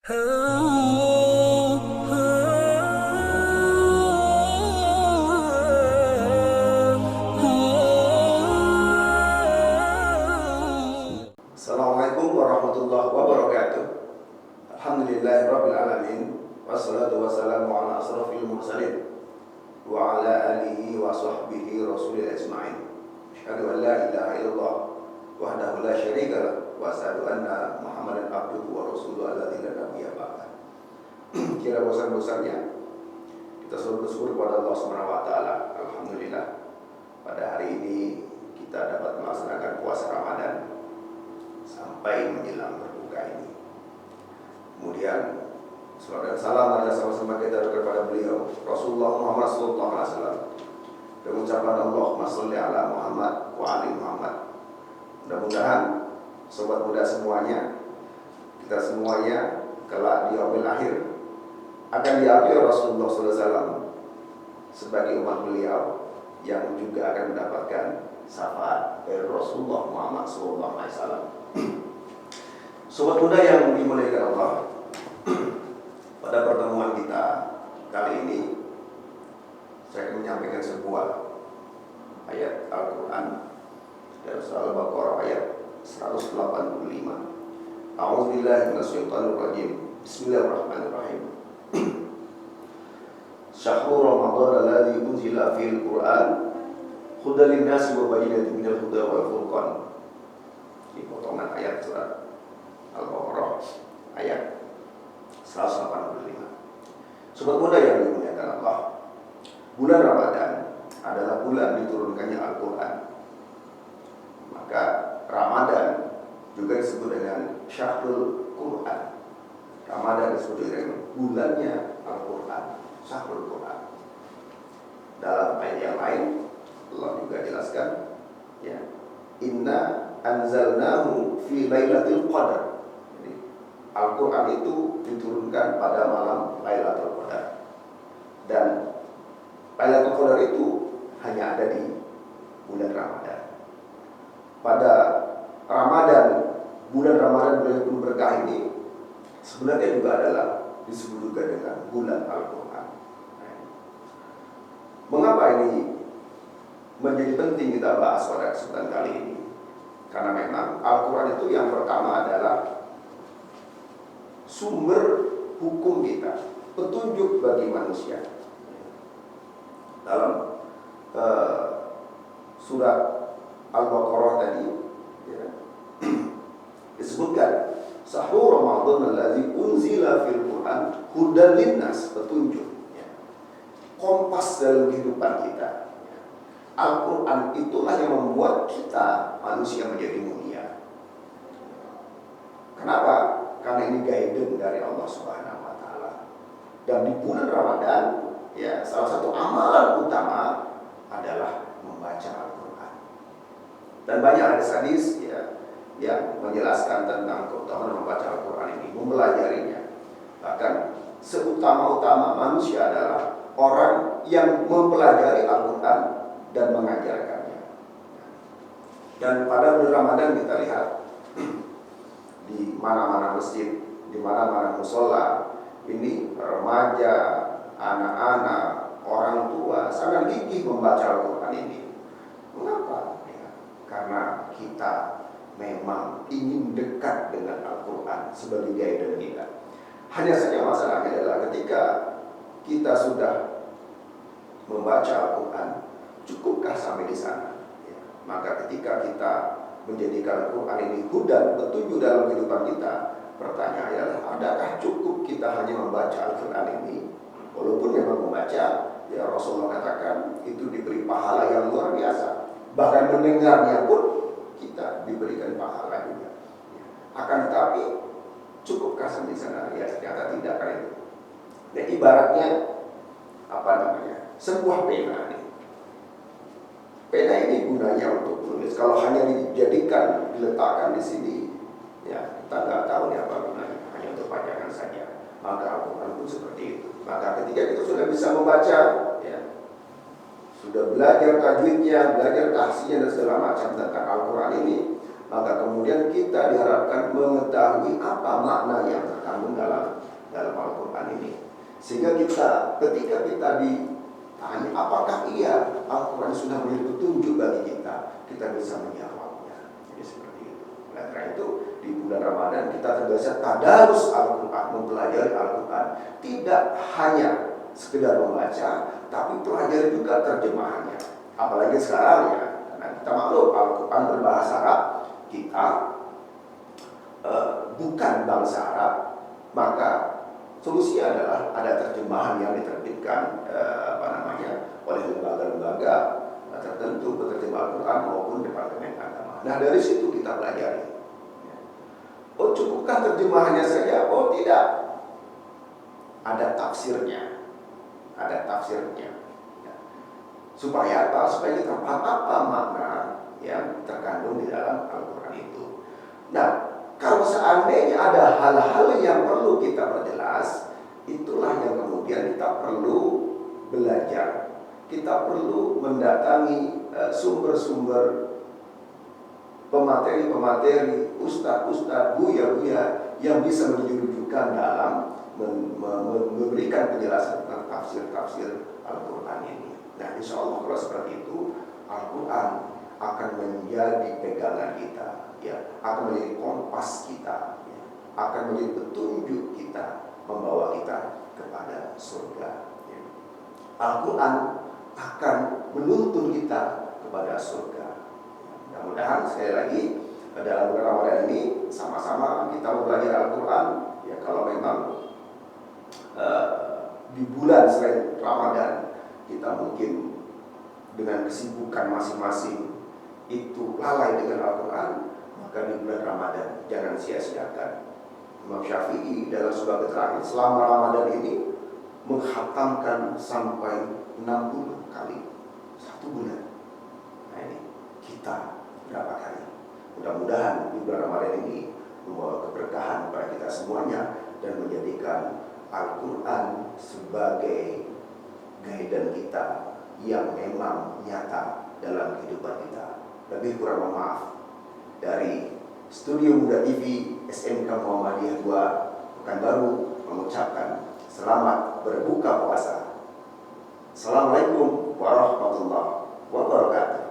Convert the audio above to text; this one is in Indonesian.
Assalamualaikum warahmatullahi wabarakatuh. Alhamdulillahirabbil alamin wassalatu wassalamu ala asrofil mursalin wa ala alihi wa sahbihi rasulil ajma'in. Asyhadu an la ilaha illallah wahdahu la syarika lah wa asyhadu anna Muhammadan abduhu wa rasuluhu alladzi la nabiyya ba'dah. Kira bosan-bosannya kita selalu bersyukur kepada Allah Subhanahu wa taala. Alhamdulillah pada hari ini kita dapat melaksanakan puasa Ramadan sampai menjelang berbuka ini. Kemudian salawat dan salam ada sama-sama kita kepada beliau Rasulullah Muhammad sallallahu alaihi wasallam. Dan ucapan Allahumma shalli ala Muhammad wa ali Muhammad. Mudah-mudahan sobat muda semuanya, kita semuanya kelak di yaumil akhir akan diambil Rasulullah sallallahu alaihi wasallam sebagai umat beliau yang juga akan mendapatkan syafaat dari Rasulullah Muhammad sallallahu alaihi wasallam. Sobat muda yang dimuliakan Allah, pada pertemuan kita kali ini saya akan menyampaikan sebuah ayat Al-Quran dari surah Al-Baqarah ayat 185. A'udzubillahi minasyaitonir rajim. Bismillahirrahmanirrahim. Syahrul Ramadan alladzi unzila fil Qur'an hudan lin-nasi wa bayyinatin minal huda wal furqan. Ini potongan ayat surat Al-Baqarah ayat 185. Sobat muda yang dimuliakan Allah, bulan Ramadan adalah bulan diturunkannya Al-Quran. Maka Ramadan juga disebut dengan Syahrul Quran. Ramadan disebut dengan bulannya Al-Quran, Syahrul Quran. Dalam ayat yang lain Allah juga jelaskan, ya, Inna anzalnahu fi lailatul qadar. Al-Quran itu diturunkan pada malam Lailatul Qadar. Dan Lailatul Qadar itu hanya ada di bulan Ramadan. Pada Ramadan, bulan Ramadan bulan penuh berkah ini sebenarnya juga adalah disebut juga dengan bulan Al-Quran. Mengapa ini menjadi penting kita bahas pada kesempatan kali ini? Karena memang Al-Quran itu yang pertama adalah sumber hukum kita, petunjuk bagi manusia. Dalam surat Al-Baqarah tadi, ya, disebutkan Syahrul Ramadan alladzi unzila fil Qur'an hudan linnas, petunjuk, ya, kompas dalam kehidupan kita. Al-Quran itulah yang membuat kita manusia menjadi mulia. Kenapa? Karena ini guidance dari Allah Subhanahu wa taala. Dan di bulan Ramadan, ya, salah satu amalan utama adalah membaca Al-Qur'an. Dan banyak hadis-hadis, ya, yang menjelaskan tentang keutamaan membaca Al-Qur'an ini, mempelajarinya. Bahkan seutama-utama manusia adalah orang yang mempelajari Al-Qur'an dan mengajarkannya. Dan pada bulan Ramadan kita lihat di mana-mana masjid, di mana-mana musola, ini remaja, anak-anak, orang tua sangat gigih membaca Al-Quran ini. Mengapa? Ya, karena kita memang ingin dekat dengan Al-Quran sebagai guidance kita. Hanya saja masalahnya adalah ketika kita sudah membaca Al-Quran, cukupkah sampai di sana? Ya, maka ketika kita menjadikan Al-Quran ini hudan, petunjuk dalam kehidupan kita, pertanyaannya adalah, adakah cukup kita hanya membaca Al-Quran ini? Walaupun memang membaca, ya Rasulullah katakan itu diberi pahala yang luar biasa. Bahkan mendengarnya pun kita diberikan pahala juga. Akan tetapi cukupkah sampai sana? Ya ternyata tidak, kan itu. Dan ibaratnya apa namanya? Sebuah pena nih. Pena ini gunanya untuk menulis. Kalau hanya dijadikan, diletakkan di sini, ya kita nggak tahu nih apa gunanya. Hanya untuk pajangan saja. Maka Al-Quran pun seperti itu. Maka ketika kita sudah bisa membaca, ya, sudah belajar tajwidnya, belajar tahsinya dan segala macam tentang Al-Quran ini, maka kemudian kita diharapkan mengetahui apa makna yang terkandung dalam Al-Quran ini. Sehingga ketika kita ditanya apakah iya Al-Quran sudah menjadi petunjuk bagi kita bisa menjawabnya. Jadi seperti itu. Oleh karena itu di bulan Ramadan kita terbiasa tadarus Al-Quran, mempelajari Al-Quran. Tidak hanya sekedar membaca, tapi pelajari juga terjemahannya. Apalagi sekarang ya, karena kita maklum Al-Quran berbahasa Arab, kita bukan bangsa Arab, maka solusinya adalah ada terjemahan yang diterbitkan oleh lembaga-lembaga tertentu, penerjemah Al-Quran maupun Departemen Agama. Nah dari situ kita pelajari. Oh cukupkah terjemahannya saja? Oh tidak. Ada tafsirnya. Supaya apa? Supaya kita paham apa makna yang terkandung di dalam Al-Quran itu. Nah, kalau seandainya ada hal-hal yang perlu kita perjelas, itulah yang kemudian kita perlu belajar. Kita perlu mendatangi sumber-sumber pemateri-pemateri, ustadz-ustadz, buya-buya yang bisa menunjukkan dalam memberikan penjelasan tentang tafsir-tafsir Al-Quran ini. Nah, insya Allah kalau seperti itu, Al-Quran akan menjadi pegangan kita, ya, akan menjadi kompas kita, ya, akan menjadi petunjuk kita, membawa kita kepada surga. Ya. Al-Quran akan menuntun kita kepada surga. Mudah-mudahan sekali lagi dalam bulan Ramadan ini sama-sama kita belajar Al-Quran. Ya, kalau memang di bulan selain Ramadan kita mungkin dengan kesibukan masing-masing itu lalai dengan Al-Quran, maka di bulan Ramadan jangan sia-siakan. Imam Syafi'i dalam sebuah keterangan selama Ramadan ini menghatamkan sampai 60 kali satu bulan. Nah ini kita berapa kali? Mudah-mudahan di bulan Ramadan ini membawa keberkahan kepada kita semuanya dan menjadikan Al-Quran sebagai guidance kita yang memang nyata dalam kehidupan kita. Lebih kurang maaf dari Studio Muda TV SMK Muhammadiyah 2 Pekanbaru mengucapkan selamat berbuka puasa. Assalamualaikum warahmatullahi wabarakatuh.